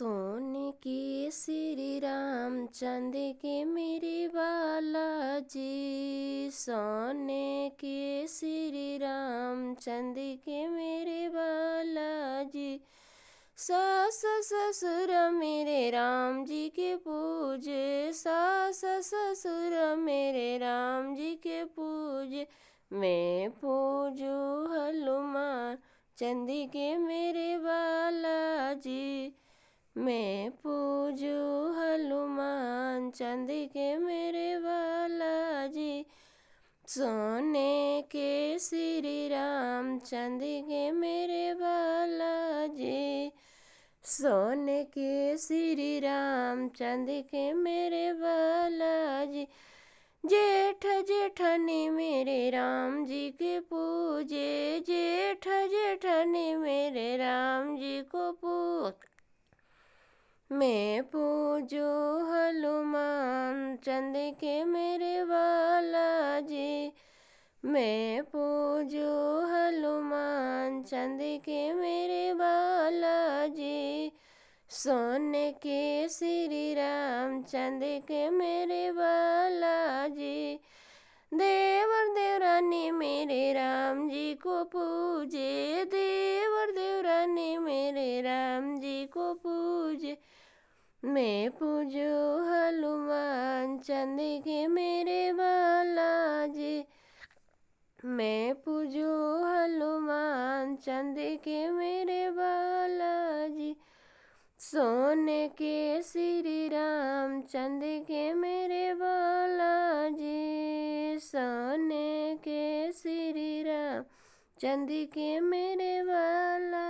सोने के श्री राम चांदी के मेरे बालाजी। सोने के श्री राम चांदी के मेरे बालाजी। सास ससुर मेरे राम जी के पूजे। सास ससुर मेरे राम जी के पूजे। मैं पूजू हनुमान चांदी के मेरे बालाजी। मैं पूजू हनुमान चांदी के मेरे बालाजी। सोने के श्री राम चांदी के मेरे बालाजी। सोने के श्री राम चांदी के मेरे बालाजी। जेठ जेठानी मेरे राम जी के पूजे। जेठ जेठानी मेरे राम जी को पूजे। मैं पूजू हनुमान चांदी के मेरे बालाजी। मैं पूजू हनुमान चांदी के मेरे बालाजी। सोने के श्री राम चांदी के मेरे बालाजी। देवर देवरानी मेरे राम जी को पूजे। देवर देवरानी मेरे राम जी को पूजे। मैं पूजू हनुमान चांदी के मेरे बालाजी। मैं पूजू हनुमान चांदी के मेरे बालाजी। सोने के श्री राम चांदी के मेरे बालाजी। सोने के श्री राम चांदी के मेरे बालाजी।